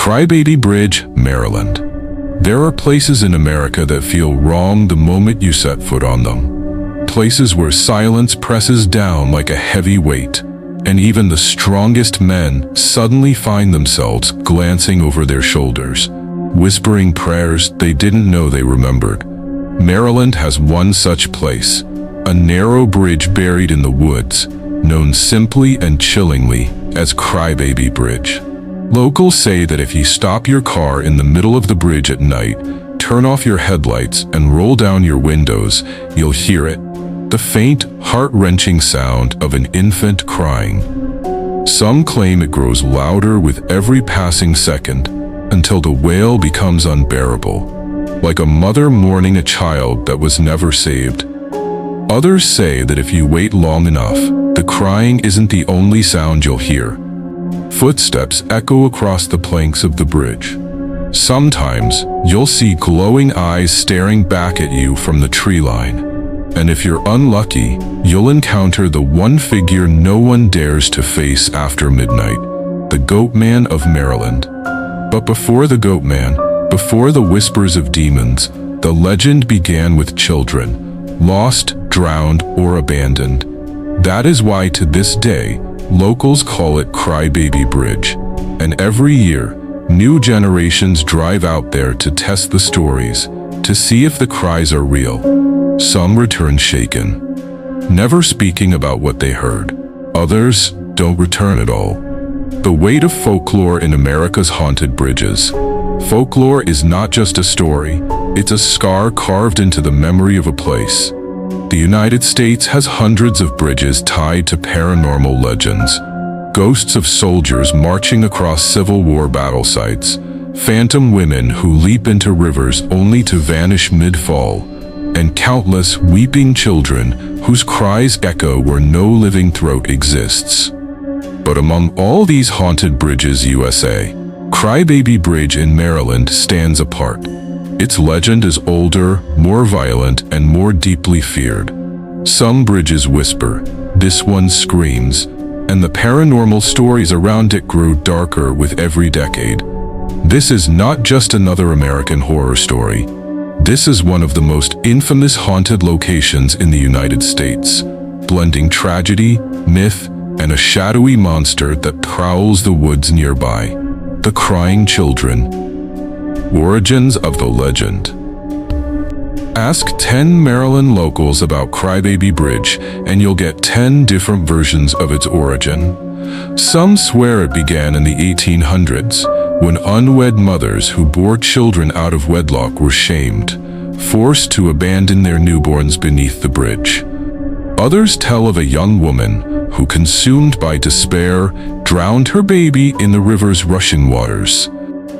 Crybaby Bridge, Maryland. There are places in America that feel wrong the moment you set foot on them. Places where silence presses down like a heavy weight, and even the strongest men suddenly find themselves glancing over their shoulders, whispering prayers they didn't know they remembered. Maryland has one such place, a narrow bridge buried in the woods, known simply and chillingly as Crybaby Bridge. Locals say that if you stop your car in the middle of the bridge at night, turn off your headlights and roll down your windows, you'll hear it, the faint, heart-wrenching sound of an infant crying. Some claim it grows louder with every passing second until the wail becomes unbearable, like a mother mourning a child that was never saved. Others say that if you wait long enough, the crying isn't the only sound you'll hear. Footsteps echo across the planks of the bridge. Sometimes, you'll see glowing eyes staring back at you from the tree line. And if you're unlucky, you'll encounter the one figure no one dares to face after midnight, the Goatman of Maryland. But before the Goatman, before the whispers of demons, the legend began with children, lost, drowned, or abandoned. That is why to this day, locals call it Crybaby Bridge, and every year, new generations drive out there to test the stories, to see if the cries are real. Some return shaken, never speaking about what they heard. Others don't return at all. The weight of folklore in America's haunted bridges. Folklore is not just a story, it's a scar carved into the memory of a place. The United States has hundreds of bridges tied to paranormal legends. Ghosts of soldiers marching across Civil War battle sites, phantom women who leap into rivers only to vanish mid-fall, and countless weeping children whose cries echo where no living throat exists. But among all these haunted bridges USA, Crybaby Bridge in Maryland stands apart. Its legend is older, more violent, and more deeply feared. Some bridges whisper, this one screams, and the paranormal stories around it grow darker with every decade. This is not just another American horror story. This is one of the most infamous haunted locations in the United States, blending tragedy, myth, and a shadowy monster that prowls the woods nearby. The Crying Children. Origins of the legend. Ask 10 Maryland locals about Crybaby Bridge and you'll get 10 different versions of its origin. Some swear it began in the 1800s, when unwed mothers who bore children out of wedlock were shamed, forced to abandon their newborns beneath the bridge. Others tell of a young woman who, consumed by despair, drowned her baby in the river's rushing waters.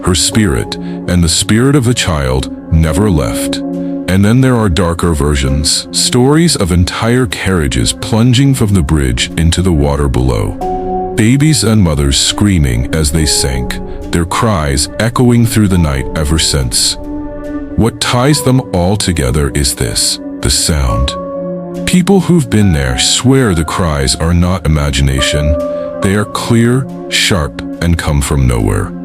Her spirit and the spirit of the child never left. And then there are darker versions, stories of entire carriages plunging from the bridge into the water below. Babies and mothers screaming as they sank, their cries echoing through the night ever since. What ties them all together is this, the sound. People who've been there swear the cries are not imagination. They are clear, sharp, and come from nowhere.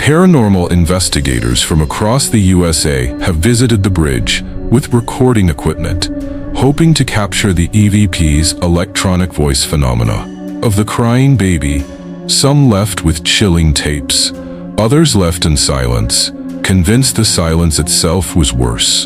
Paranormal investigators from across the USA have visited the bridge with recording equipment, hoping to capture the EVP's electronic voice phenomena of the crying baby. Some left with chilling tapes, others left in silence, convinced the silence itself was worse.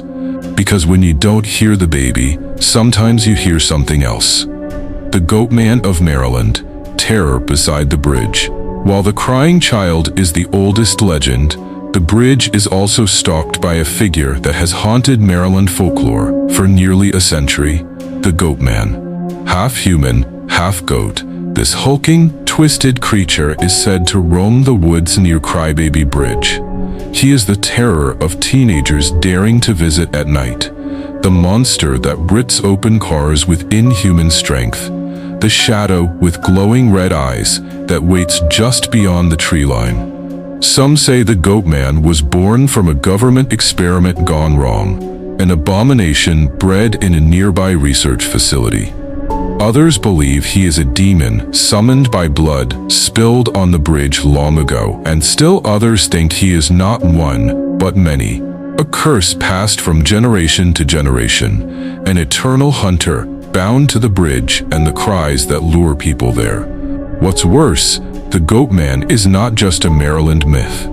Because when you don't hear the baby, sometimes you hear something else. The Goatman of Maryland, terror beside the bridge. While the crying child is the oldest legend, the bridge is also stalked by a figure that has haunted Maryland folklore for nearly a century, the Goatman. Half human, half goat, this hulking, twisted creature is said to roam the woods near Crybaby Bridge. He is the terror of teenagers daring to visit at night, the monster that rips open cars with inhuman strength, the shadow with glowing red eyes that waits just beyond the tree line. Some say the Goatman was born from a government experiment gone wrong, an abomination bred in a nearby research facility. Others believe he is a demon summoned by blood spilled on the bridge long ago, and still others think he is not one, but many. A curse passed from generation to generation, an eternal hunter bound to the bridge and the cries that lure people there. What's worse, the Goatman is not just a Maryland myth.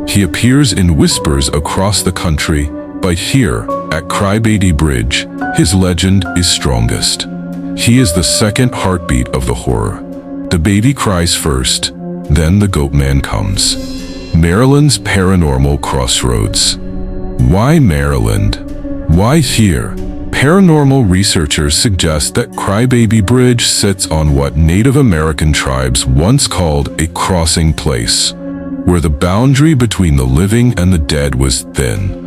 He appears in whispers across the country, but here, at Crybaby Bridge, his legend is strongest. He is the second heartbeat of the horror. The baby cries first, then the Goatman comes. Maryland's paranormal crossroads. Why Maryland? Why here? Paranormal researchers suggest that Crybaby Bridge sits on what Native American tribes once called a crossing place, where the boundary between the living and the dead was thin.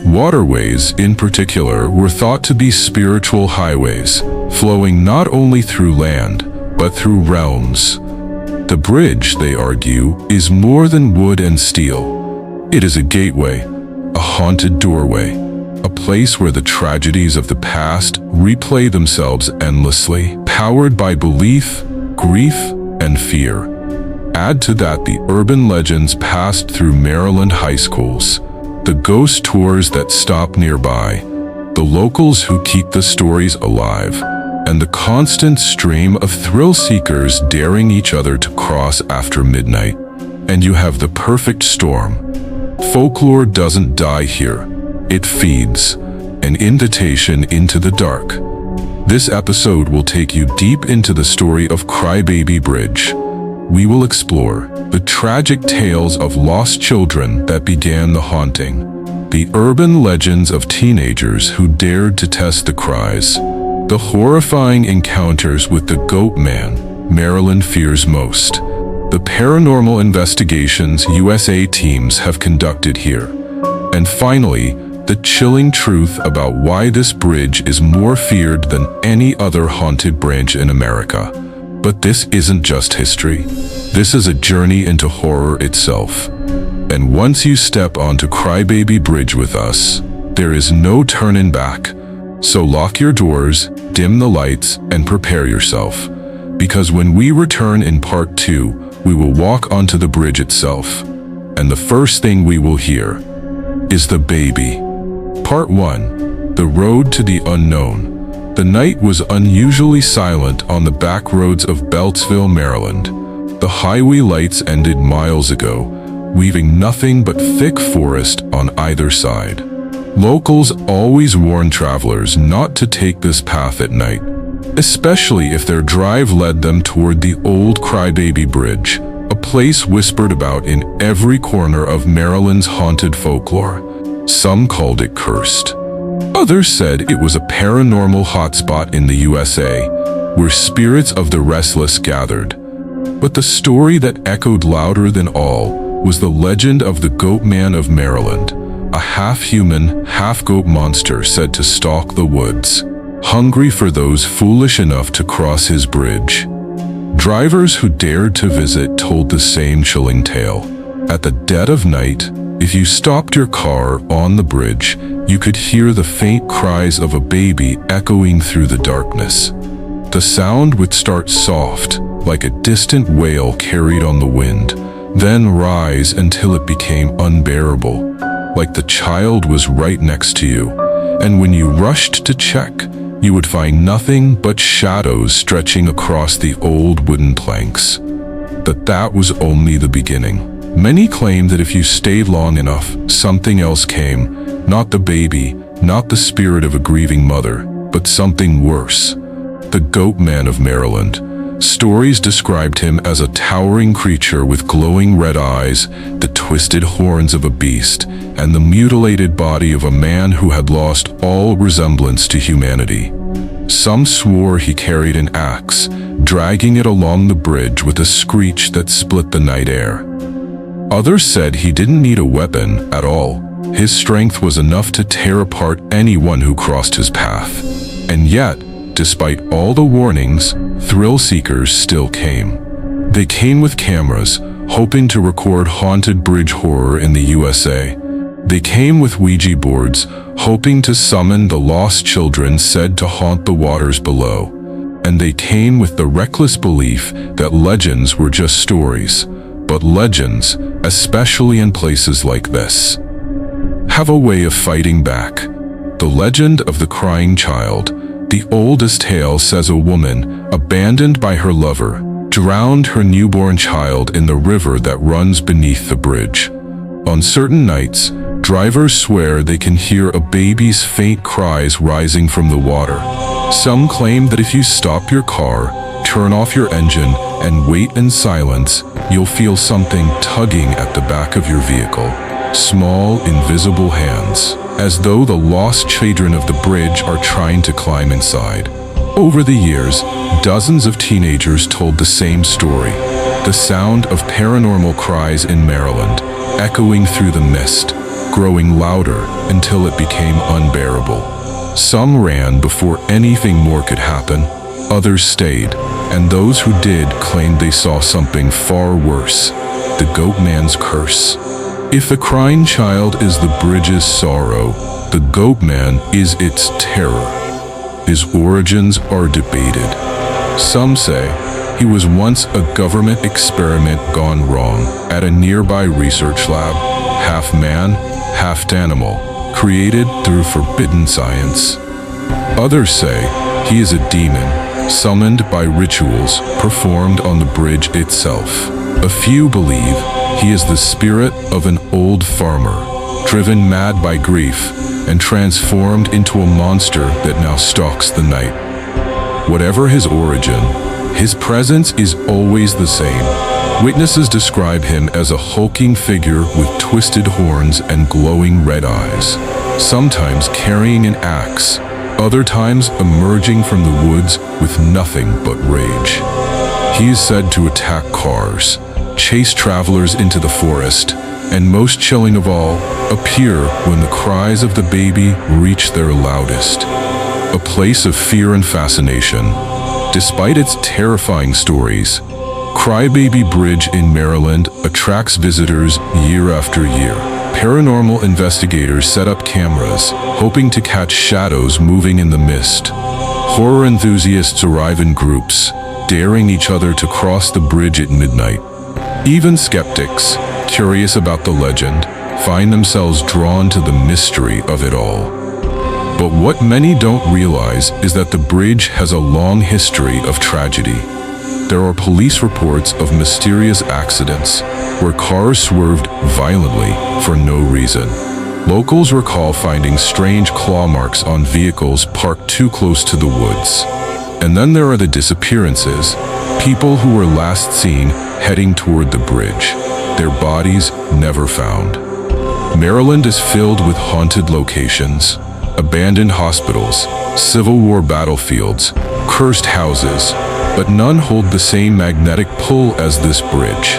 Waterways, in particular, were thought to be spiritual highways, flowing not only through land, but through realms. The bridge, they argue, is more than wood and steel. It is a gateway, a haunted doorway, a place where the tragedies of the past replay themselves endlessly, powered by belief, grief, and fear. Add to that the urban legends passed through Maryland high schools, the ghost tours that stop nearby, the locals who keep the stories alive, and the constant stream of thrill-seekers daring each other to cross after midnight. And you have the perfect storm. Folklore doesn't die here. It feeds, an invitation into the dark. This episode will take you deep into the story of Crybaby Bridge. We will explore the tragic tales of lost children that began the haunting, the urban legends of teenagers who dared to test the cries, the horrifying encounters with the Goatman Maryland fears most, the paranormal investigations USA teams have conducted here, and finally, the chilling truth about why this bridge is more feared than any other haunted branch in America. But this isn't just history. This is a journey into horror itself. And once you step onto Crybaby Bridge with us, there is no turning back. So lock your doors, dim the lights, and prepare yourself. Because when we return in part 2, we will walk onto the bridge itself. And the first thing we will hear is the baby. Part 1. The Road to the Unknown. The night was unusually silent on the back roads of Beltsville, Maryland. The highway lights ended miles ago, leaving nothing but thick forest on either side. Locals always warn travelers not to take this path at night, especially if their drive led them toward the old Crybaby Bridge, a place whispered about in every corner of Maryland's haunted folklore. Some called it cursed. Others said it was a paranormal hotspot in the USA, where spirits of the restless gathered. But the story that echoed louder than all was the legend of the Goatman of Maryland, a half-human, half-goat monster said to stalk the woods, hungry for those foolish enough to cross his bridge. Drivers who dared to visit told the same chilling tale. At the dead of night, if you stopped your car on the bridge, you could hear the faint cries of a baby echoing through the darkness. The sound would start soft, like a distant wail carried on the wind, then rise until it became unbearable, like the child was right next to you. And when you rushed to check, you would find nothing but shadows stretching across the old wooden planks. But that was only the beginning. Many claim that if you stayed long enough, something else came, not the baby, not the spirit of a grieving mother, but something worse. The Goatman of Maryland. Stories described him as a towering creature with glowing red eyes, the twisted horns of a beast, and the mutilated body of a man who had lost all resemblance to humanity. Some swore he carried an axe, dragging it along the bridge with a screech that split the night air. Others said he didn't need a weapon at all. His strength was enough to tear apart anyone who crossed his path. And yet, despite all the warnings, thrill seekers still came. They came with cameras, hoping to record haunted bridge horror in the USA. They came with Ouija boards, hoping to summon the lost children said to haunt the waters below. and they came with the reckless belief that legends were just stories. But legends, especially in places like this, have a way of fighting back. The legend of the crying child. The oldest tale says a woman, abandoned by her lover, drowned her newborn child in the river that runs beneath the bridge. On certain nights, drivers swear they can hear a baby's faint cries rising from the water. Some claim that if you stop your car, turn off your engine, and wait in silence, you'll feel something tugging at the back of your vehicle. Small, invisible hands, as though the lost children of the bridge are trying to climb inside. Over the years, dozens of teenagers told the same story. The sound of paranormal cries in Maryland, echoing through the mist, growing louder until it became unbearable. Some ran before anything more could happen. Others stayed, and those who did claimed they saw something far worse, the Goatman's curse. If the crying child is the bridge's sorrow, the Goatman is its terror. His origins are debated. Some say he was once a government experiment gone wrong at a nearby research lab, half man, half animal, created through forbidden science. Others say he is a demon, summoned by rituals performed on the bridge itself. A few believe he is the spirit of an old farmer, driven mad by grief and transformed into a monster that now stalks the night. Whatever his origin, his presence is always the same. Witnesses describe him as a hulking figure with twisted horns and glowing red eyes, sometimes carrying an axe, other times emerging from the woods with nothing but rage. He is said to attack cars, chase travelers into the forest, and most chilling of all, appear when the cries of the baby reach their loudest. A place of fear and fascination. Despite its terrifying stories, Crybaby Bridge in Maryland attracts visitors year after year. Paranormal investigators set up cameras, hoping to catch shadows moving in the mist. Horror enthusiasts arrive in groups, daring each other to cross the bridge at midnight. Even skeptics, curious about the legend, find themselves drawn to the mystery of it all. But what many don't realize is that the bridge has a long history of tragedy. There are police reports of mysterious accidents where cars swerved violently for no reason. Locals recall finding strange claw marks on vehicles parked too close to the woods. And then there are the disappearances, people who were last seen heading toward the bridge, their bodies never found. Maryland is filled with haunted locations, abandoned hospitals, Civil War battlefields, cursed houses, but none hold the same magnetic pull as this bridge.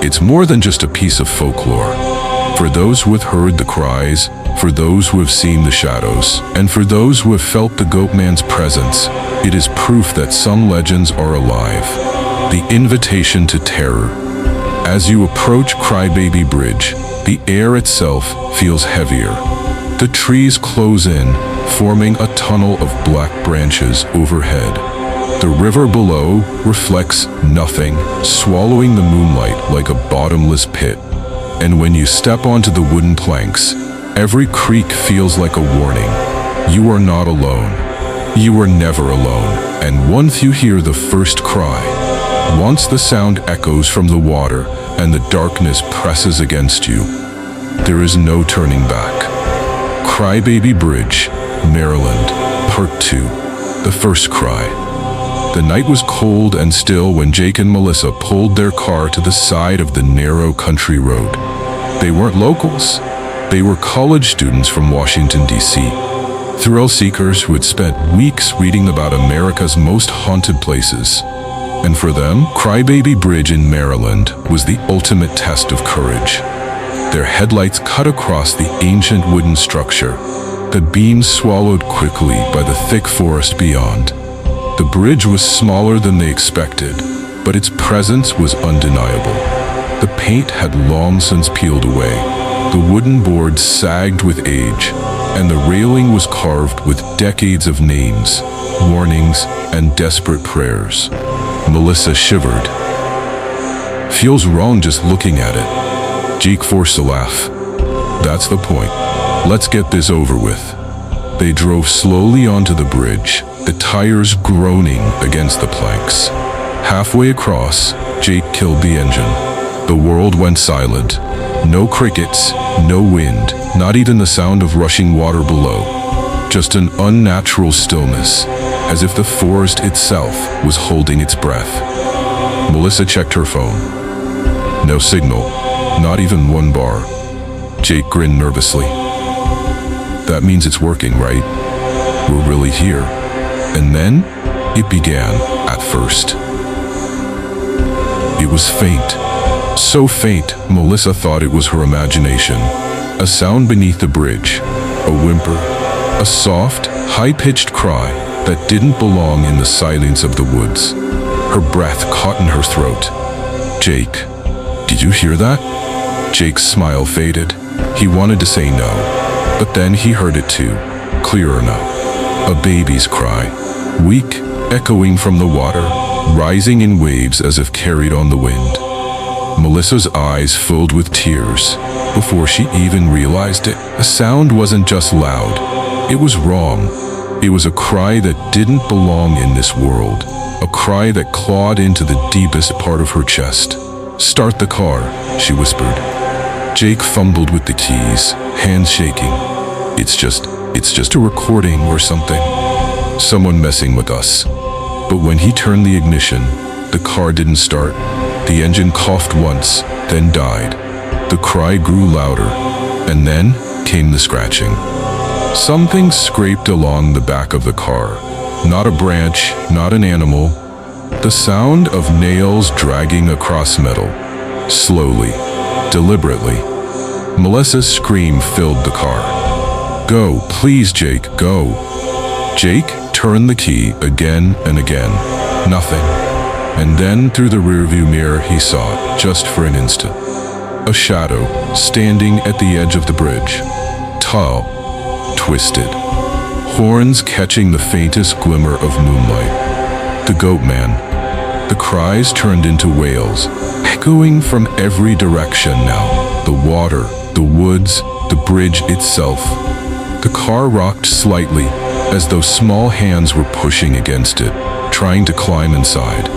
It's more than just a piece of folklore. For those who have heard the cries, for those who have seen the shadows, and for those who have felt the Goatman's presence, it is proof that some legends are alive. The invitation to terror. As you approach Crybaby Bridge, the air itself feels heavier. The trees close in, forming a tunnel of black branches overhead. The river below reflects nothing, swallowing the moonlight like a bottomless pit. And when you step onto the wooden planks, every creak feels like a warning. You are not alone. You are never alone. And once you hear the first cry, once the sound echoes from the water and the darkness presses against you, there is no turning back. Crybaby Bridge, Maryland, Part 2, The First Cry. The night was cold and still when Jake and Melissa pulled their car to the side of the narrow country road. They weren't locals. They were college students from Washington, D.C., thrill seekers who had spent weeks reading about America's most haunted places. And for them, Crybaby Bridge in Maryland was the ultimate test of courage. Their headlights cut across the ancient wooden structure, the beams swallowed quickly by the thick forest beyond. The bridge was smaller than they expected, but its presence was undeniable. The paint had long since peeled away. The wooden boards sagged with age, and the railing was carved with decades of names, warnings, and desperate prayers. Melissa shivered. Feels wrong just looking at it. Jake forced a laugh. That's the point. Let's get this over with. They drove slowly onto the bridge, the tires groaning against the planks. Halfway across, Jake killed the engine. The world went silent. No crickets, no wind, not even the sound of rushing water below. Just an unnatural stillness, as if the forest itself was holding its breath. Melissa checked her phone. No signal, not even one bar. Jake grinned nervously. That means it's working, right? We're really here. And then, it began, at first. It was faint. So faint, Melissa thought it was her imagination. A sound beneath the bridge, a whimper, a soft, high-pitched cry that didn't belong in the silence of the woods. Her breath caught in her throat. Jake, did you hear that? Jake's smile faded. He wanted to say no, but then he heard it too, clearer now. A baby's cry, weak, echoing from the water, rising in waves as if carried on the wind. Melissa's eyes filled with tears. Before she even realized it, the sound wasn't just loud. It was wrong. It was a cry that didn't belong in this world. A cry that clawed into the deepest part of her chest. Start the car, she whispered. Jake fumbled with the keys, hands shaking. It's just a recording or something. Someone messing with us. But when he turned the ignition, the car didn't start. The engine coughed once, then died. The cry grew louder, and then came the scratching. Something scraped along the back of the car. Not a branch, not an animal. The sound of nails dragging across metal. Slowly, deliberately. Melissa's scream filled the car. Go, please, Jake, go. Jake turned the key again and again. Nothing. And then through the rearview mirror he saw, just for an instant, a shadow standing at the edge of the bridge. Tall, twisted, horns catching the faintest glimmer of moonlight. The Goatman. The cries turned into wails, echoing from every direction now. The water, the woods, the bridge itself. The car rocked slightly, as though small hands were pushing against it, trying to climb inside.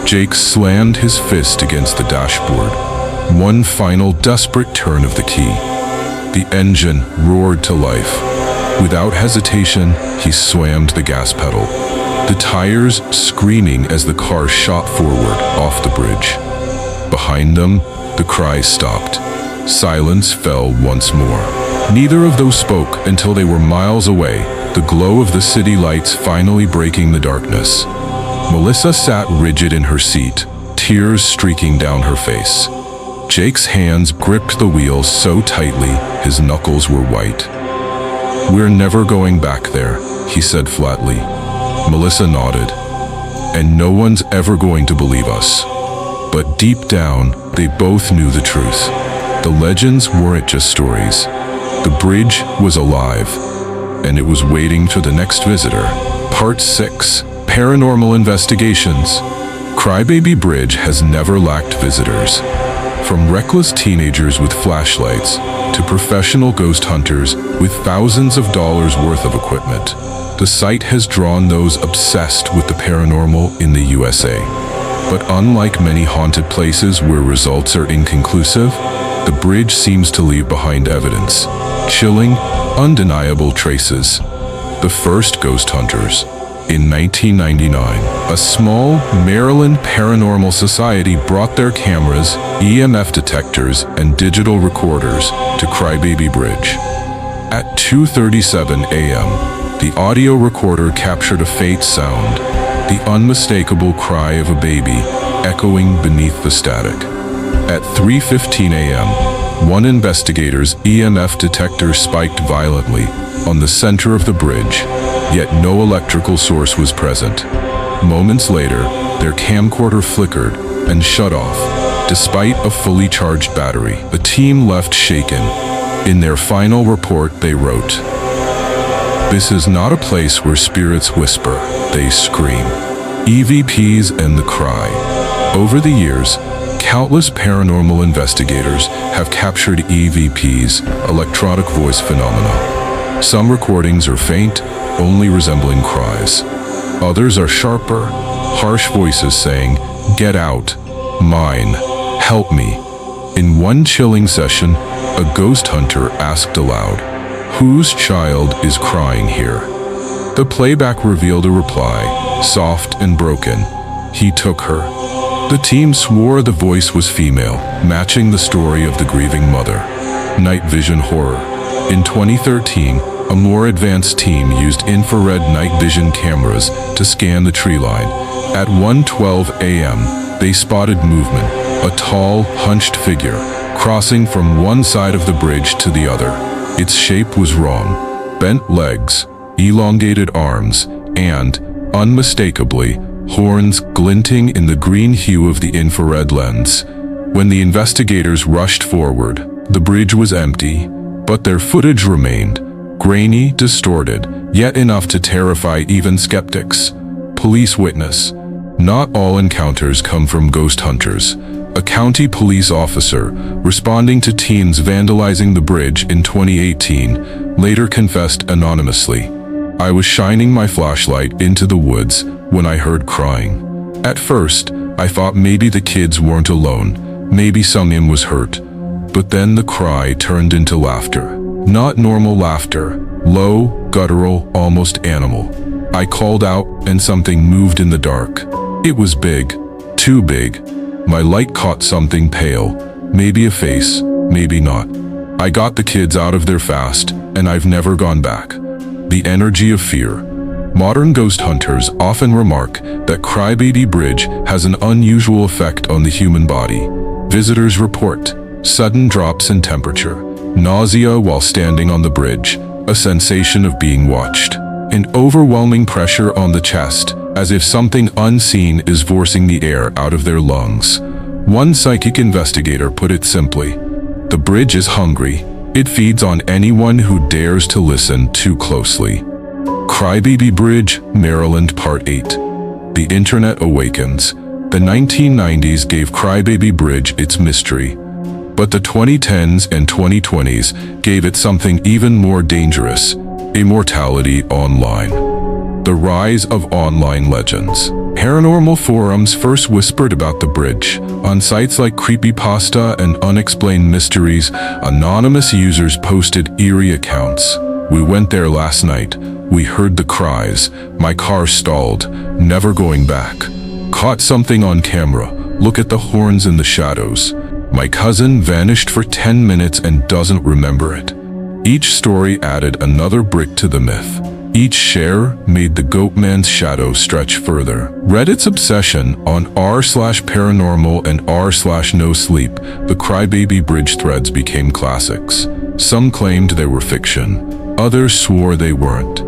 Jake slammed his fist against the dashboard. One final desperate turn of the key. The engine roared to life. Without hesitation, he slammed the gas pedal. The tires screaming as the car shot forward off the bridge. Behind them, the cries stopped. Silence fell once more. Neither of those spoke until they were miles away, the glow of the city lights finally breaking the darkness. Melissa sat rigid in her seat, tears streaking down her face. Jake's hands gripped the wheels so tightly, his knuckles were white. We're never going back there, he said flatly. Melissa nodded. And no one's ever going to believe us. But deep down, they both knew the truth. The legends weren't just stories. The bridge was alive, and it was waiting for the next visitor. Part 6. Paranormal Investigations. Crybaby Bridge has never lacked visitors. From reckless teenagers with flashlights to professional ghost hunters with thousands of dollars worth of equipment, the site has drawn those obsessed with the paranormal in the USA. But unlike many haunted places where results are inconclusive, the bridge seems to leave behind evidence. Chilling, undeniable traces. The first ghost hunters. In 1999, a small Maryland paranormal society brought their cameras, EMF detectors, and digital recorders to Crybaby Bridge. At 2:37 a.m., the audio recorder captured a faint sound, the unmistakable cry of a baby echoing beneath the static. At 3:15 a.m., one investigator's EMF detector spiked violently on the center of the bridge, yet no electrical source was present. Moments later, their camcorder flickered and shut off, despite a fully charged battery. The team left shaken. In their final report, they wrote, This is not a place where spirits whisper, they scream. EVPs and the cry. Over the years, countless paranormal investigators have captured EVPs, electronic voice phenomena. Some recordings are faint, only resembling cries. Others are sharper, harsh voices saying, "Get out, mine, help me." In one chilling session, a ghost hunter asked aloud, "Whose child is crying here?" The playback revealed a reply, soft and broken. "He took her." The team swore the voice was female, matching the story of the grieving mother. Night vision horror. In 2013, a more advanced team used infrared night vision cameras to scan the tree line. At 1:12 a.m., they spotted movement, a tall, hunched figure, crossing from one side of the bridge to the other. Its shape was wrong. Bent legs, elongated arms, and, unmistakably, horns glinting in the green hue of the infrared lens. When the investigators rushed forward, the bridge was empty, but their footage remained, grainy, distorted, yet enough to terrify even skeptics. Police witness. Not all encounters come from ghost hunters. A county police officer, responding to teens vandalizing the bridge in 2018, later confessed anonymously, "I was shining my flashlight into the woods when I heard crying. At first, I thought maybe the kids weren't alone, maybe someone was hurt. But then the cry turned into laughter. Not normal laughter, low, guttural, almost animal. I called out and something moved in the dark. It was big, too big. My light caught something pale, maybe a face, maybe not. I got the kids out of there fast, and I've never gone back." The energy of fear. Modern ghost hunters often remark that Crybaby Bridge has an unusual effect on the human body. Visitors report sudden drops in temperature, nausea while standing on the bridge, a sensation of being watched, an overwhelming pressure on the chest, as if something unseen is forcing the air out of their lungs. One psychic investigator put it simply, "The bridge is hungry. It feeds on anyone who dares to listen too closely." Crybaby Bridge, Maryland Part 8. The Internet Awakens. The 1990s gave Crybaby Bridge its mystery, but the 2010s and 2020s gave it something even more dangerous: immortality online. The rise of online legends. Paranormal forums first whispered about the bridge. On sites like Creepypasta and Unexplained Mysteries, anonymous users posted eerie accounts. "We went there last night. We heard the cries. My car stalled. Never going back. Caught something on camera. Look at the horns in the shadows. My cousin vanished for 10 minutes and doesn't remember it." Each story added another brick to the myth. Each share made the Goatman's shadow stretch further. Reddit's obsession on r/paranormal and r/no-sleep, the Crybaby Bridge threads became classics. Some claimed they were fiction. Others swore they weren't.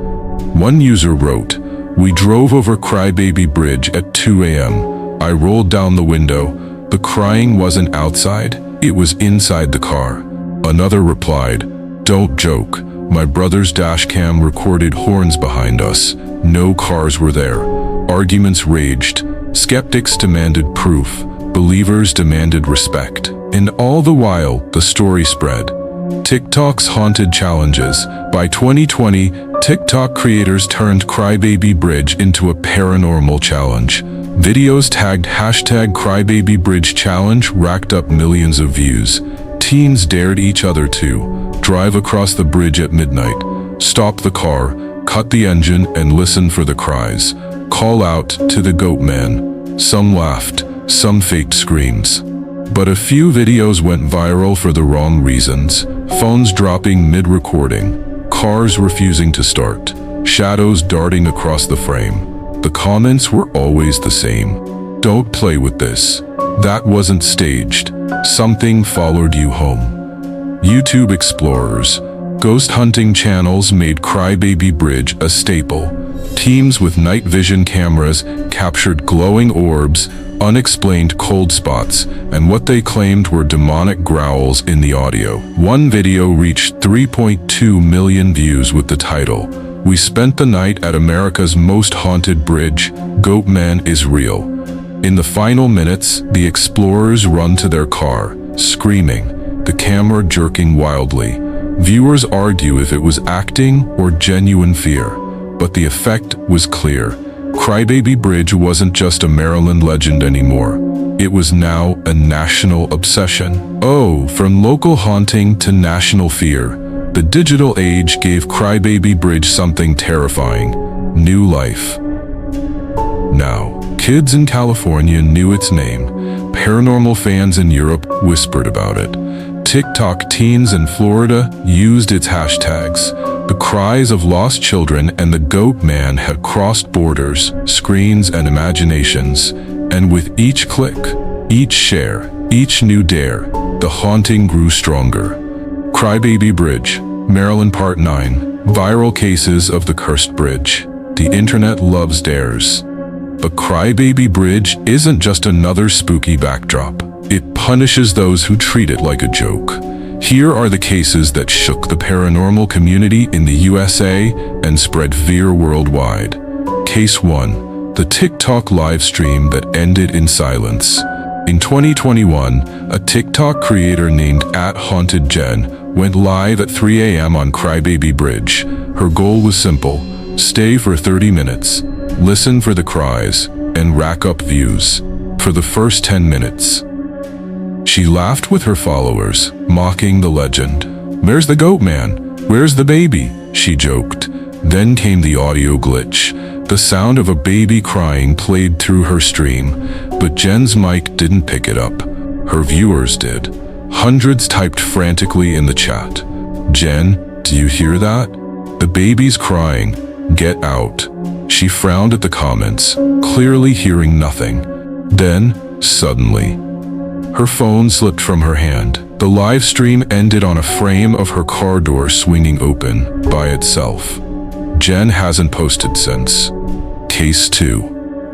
One user wrote, "We drove over Crybaby Bridge at 2 a.m. I rolled down the window. The crying wasn't outside, it was inside the car." Another replied, "Don't joke. My brother's dashcam recorded horns behind us. No cars were there." Arguments raged. Skeptics demanded proof. Believers demanded respect. And all the while, the story spread. TikTok's haunted challenges. By 2020, TikTok creators turned Crybaby Bridge into a paranormal challenge. Videos tagged #CrybabyBridge challenge racked up millions of views. Teens dared each other to drive across the bridge at midnight, stop the car, cut the engine, and listen for the cries. Call out to the Goatman. Some laughed, some faked screams. But a few videos went viral for the wrong reasons. Phones dropping mid-recording, cars refusing to start, shadows darting across the frame. The comments were always the same. "Don't play with this. That wasn't staged. Something followed you home." YouTube explorers. Ghost hunting channels made Crybaby Bridge a staple. Teams with night vision cameras captured glowing orbs, unexplained cold spots, and what they claimed were demonic growls in the audio. One video reached 3.2 million views with the title, We spent the night at America's most haunted bridge. Goatman is real. In the final minutes, the explorers run to their car, screaming, the camera jerking wildly. Viewers argue if it was acting or genuine fear, but the effect was clear. Crybaby Bridge wasn't just a Maryland legend anymore. It was now a national obsession. Oh, from local haunting to national fear, the digital age gave Crybaby Bridge something terrifying: new life. Now, kids in California knew its name. Paranormal fans in Europe whispered about it. TikTok teens in Florida used its hashtags. The cries of lost children and the Goatman had crossed borders, screens, and imaginations. And with each click, each share, each new dare, the haunting grew stronger. Crybaby Bridge, Maryland Part 9. Viral cases of the cursed bridge. The internet loves dares. But Crybaby Bridge isn't just another spooky backdrop. It punishes those who treat it like a joke. Here are the cases that shook the paranormal community in the USA and spread fear worldwide. Case 1. The TikTok live stream that ended in silence. In 2021, a TikTok creator named @HauntedJen went live at 3 a.m. on Crybaby Bridge. Her goal was simple: stay for 30 minutes, listen for the cries, and rack up views. For the first 10 minutes, she laughed with her followers, mocking the legend. "Where's the Goatman? Where's the baby?" she joked. Then came the audio glitch. The sound of a baby crying played through her stream, but Jen's mic didn't pick it up. Her viewers did. Hundreds typed frantically in the chat. "Jen, do you hear that? The baby's crying. Get out." She frowned at the comments, clearly hearing nothing. Then, suddenly, her phone slipped from her hand. The live stream ended on a frame of her car door swinging open by itself. Jen hasn't posted since. Case 2.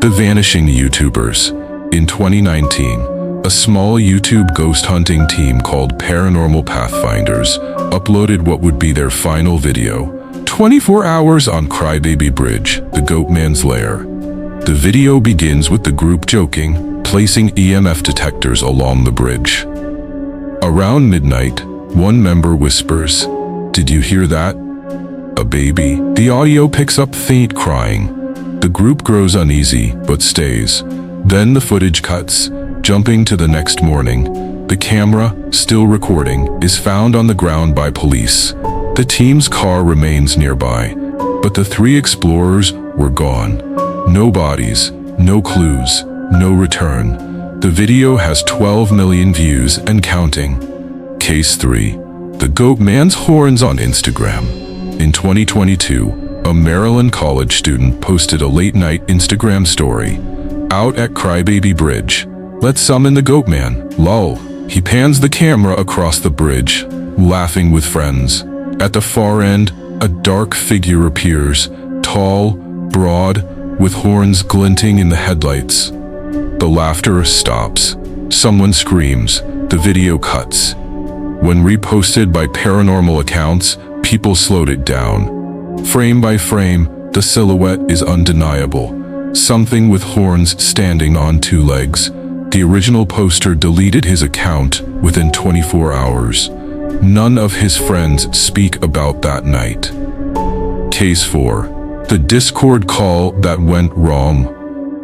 The vanishing YouTubers. In 2019, a small YouTube ghost hunting team called Paranormal Pathfinders uploaded what would be their final video. 24 hours on Crybaby Bridge, the Goatman's lair. The video begins with the group joking, placing EMF detectors along the bridge. Around midnight, one member whispers, "Did you hear that? A baby." The audio picks up faint crying. The group grows uneasy, but stays. Then the footage cuts, jumping to the next morning. The camera, still recording, is found on the ground by police. The team's car remains nearby, but the 3 explorers were gone. No bodies, no clues, no return. The video has 12 million views and counting. Case 3. The Goatman's horns on Instagram. In 2022, a Maryland college student posted a late-night Instagram story. "Out at Crybaby Bridge. Let's summon the Goatman. Lol." He pans the camera across the bridge, laughing with friends. At the far end, a dark figure appears, tall, broad, with horns glinting in the headlights. The laughter stops. Someone screams. The video cuts. When reposted by paranormal accounts, people slowed it down. Frame by frame, the silhouette is undeniable. Something with horns standing on 2 legs. The original poster deleted his account within 24 hours. None of his friends speak about that night. Case 4. The Discord call that went wrong.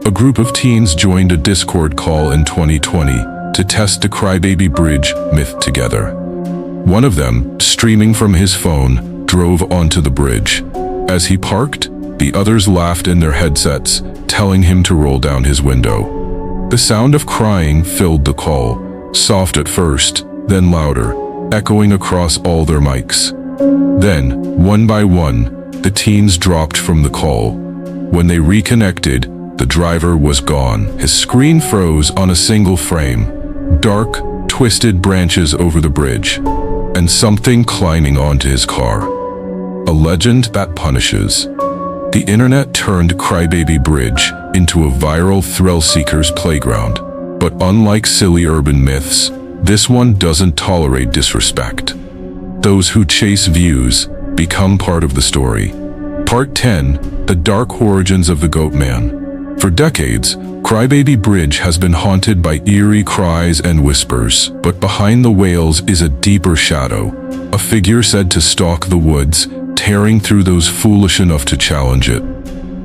A group of teens joined a Discord call in 2020 to test the Crybaby Bridge myth together. One of them, streaming from his phone, drove onto the bridge. As he parked, the others laughed in their headsets, telling him to roll down his window. The sound of crying filled the call, soft at first, then louder, echoing across all their mics. Then, one by one, the teens dropped from the call. When they reconnected, the driver was gone. His screen froze on a single frame. Dark, twisted branches over the bridge, and something climbing onto his car. A legend that punishes. The internet turned Crybaby Bridge into a viral thrill-seeker's playground. But unlike silly urban myths, this one doesn't tolerate disrespect. Those who chase views become part of the story. Part 10: The Dark Origins of the Goatman. For decades, Crybaby Bridge has been haunted by eerie cries and whispers, but behind the wails is a deeper shadow, a figure said to stalk the woods, tearing through those foolish enough to challenge it.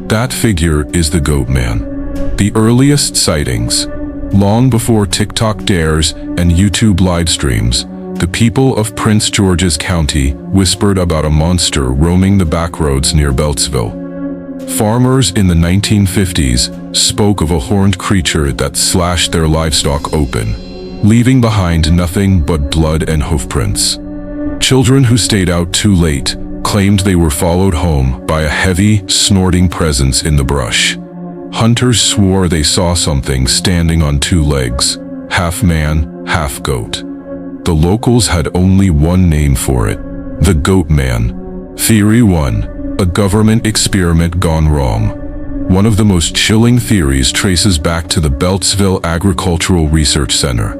That figure is the Goatman. The earliest sightings, long before TikTok dares and YouTube live streams, the people of Prince George's County whispered about a monster roaming the backroads near Beltsville. Farmers in the 1950s spoke of a horned creature that slashed their livestock open, leaving behind nothing but blood and hoofprints. Children who stayed out too late claimed they were followed home by a heavy, snorting presence in the brush. Hunters swore they saw something standing on two legs, half man, half goat. The locals had only one name for it: the Goatman. Theory 1: a government experiment gone wrong. One of the most chilling theories traces back to the Beltsville Agricultural Research Center,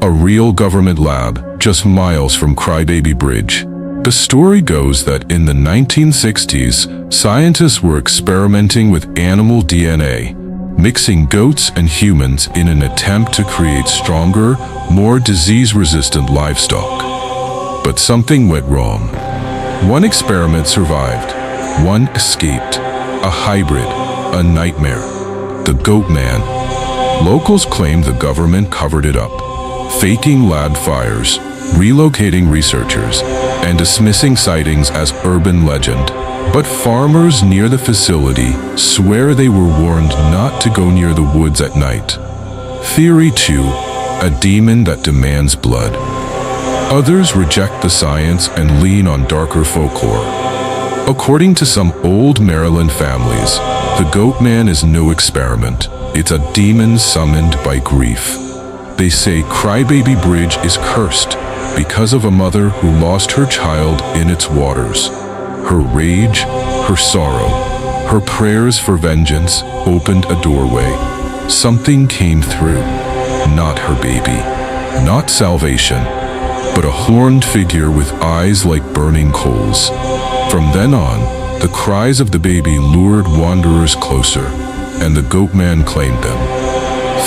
a real government lab just miles from Crybaby Bridge. The story goes that in the 1960s, scientists were experimenting with animal DNA, mixing goats and humans in an attempt to create stronger, more disease-resistant livestock. But something went wrong. One experiment survived, one escaped. A hybrid, a nightmare. The Goatman. Locals claimed the government covered it up, faking lab fires, relocating researchers, and dismissing sightings as urban legend. But farmers near the facility swear they were warned not to go near the woods at night. Theory 2: a demon that demands blood. Others reject the science and lean on darker folklore. According to some old Maryland families, the Goatman is no experiment. It's a demon summoned by grief. They say Crybaby Bridge is cursed because of a mother who lost her child in its waters. Her rage, her sorrow, her prayers for vengeance opened a doorway. Something came through. Not her baby, not salvation, but a horned figure with eyes like burning coals. From then on, the cries of the baby lured wanderers closer, and the Goatman claimed them.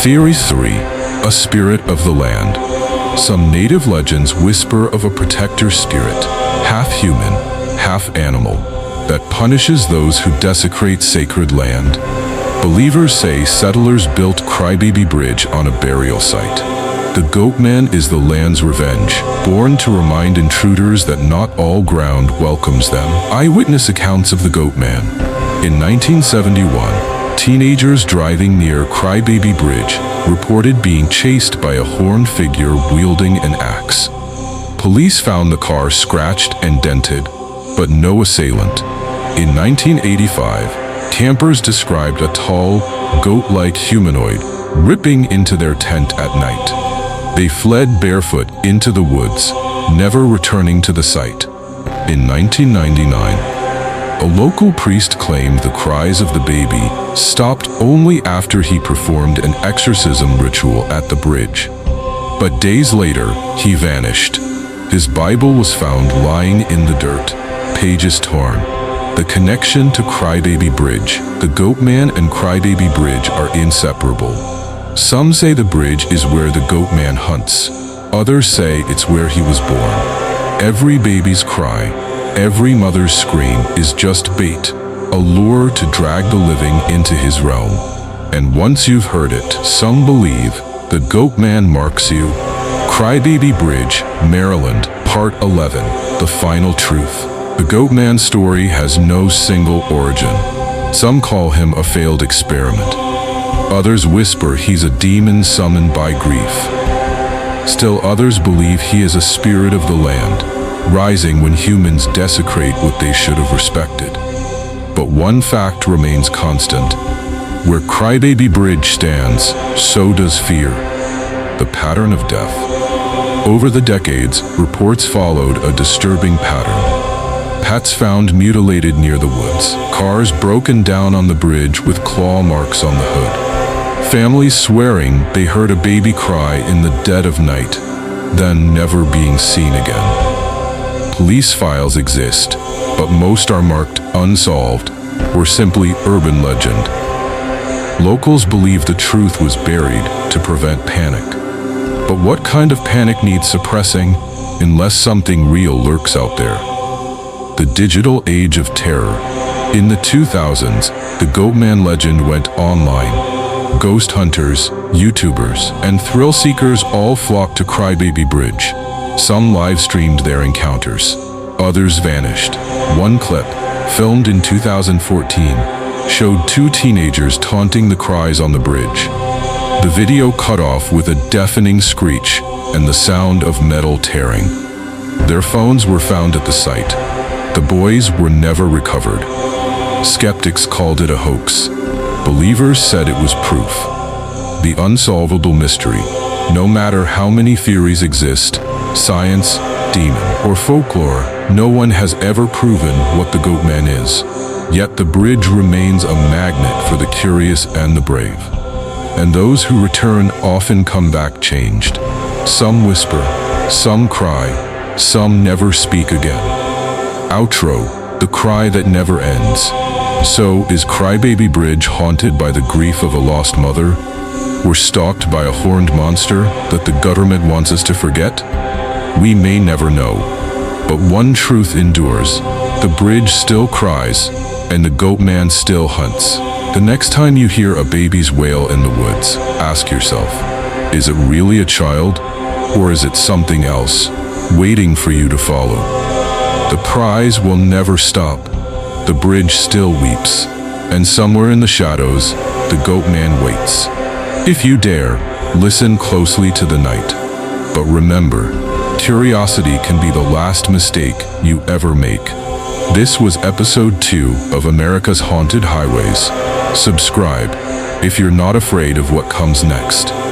Theory 3: a spirit of the land. Some native legends whisper of a protector spirit, half human, half animal, that punishes those who desecrate sacred land. Believers say settlers built Crybaby Bridge on a burial site. The Goatman is the land's revenge, born to remind intruders that not all ground welcomes them. Eyewitness accounts of the Goatman. In 1971, teenagers driving near Crybaby Bridge reported being chased by a horned figure wielding an axe. Police found the car scratched and dented, but no assailant. In 1985, campers described a tall, goat-like humanoid ripping into their tent at night. They fled barefoot into the woods, never returning to the site. In 1999, a local priest claimed the cries of the baby stopped only after he performed an exorcism ritual at the bridge. But days later, he vanished. His Bible was found lying in the dirt, pages torn. The connection to Crybaby Bridge. The Goatman and Crybaby Bridge are inseparable. Some say the bridge is where the Goatman hunts. Others say it's where he was born. Every baby's cry, every mother's scream is just bait, a lure to drag the living into his realm. And once you've heard it, some believe the Goatman marks you. Crybaby Bridge, Maryland, Part 11, The Final Truth. The Goatman story has no single origin. Some call him a failed experiment. Others whisper he's a demon summoned by grief. Still others believe he is a spirit of the land, rising when humans desecrate what they should have respected. But one fact remains constant. Where Crybaby Bridge stands, so does fear. The pattern of death. Over the decades, reports followed a disturbing pattern. Pets found mutilated near the woods. Cars broken down on the bridge with claw marks on the hood. Families swearing they heard a baby cry in the dead of night, then never being seen again. Police files exist, but most are marked unsolved or simply urban legend. Locals believe the truth was buried to prevent panic. But what kind of panic needs suppressing unless something real lurks out there? The digital age of terror. In the 2000s, the Goatman legend went online. Ghost hunters, YouTubers, and thrill seekers all flocked to Crybaby Bridge. Some live-streamed their encounters. Others vanished. One clip, filmed in 2014, showed two teenagers taunting the cries on the bridge. The video cut off with a deafening screech and the sound of metal tearing. Their phones were found at the site. The boys were never recovered. Skeptics called it a hoax. Believers said it was proof. The unsolvable mystery. No matter how many theories exist, science, demon, or folklore, no one has ever proven what the Goatman is. Yet the bridge remains a magnet for the curious and the brave. And those who return often come back changed. Some whisper, some cry, some never speak again. Outro, the cry that never ends. So, is Crybaby Bridge haunted by the grief of a lost mother? Or stalked by a horned monster that the government wants us to forget? We may never know. But one truth endures. The bridge still cries, and the Goatman still hunts. The next time you hear a baby's wail in the woods, ask yourself, is it really a child? Or is it something else, waiting for you to follow? The cries will never stop. The bridge still weeps. And somewhere in the shadows, the Goatman waits. If you dare, listen closely to the night. But remember, curiosity can be the last mistake you ever make. This was episode 2 of America's Haunted Highways. Subscribe if you're not afraid of what comes next.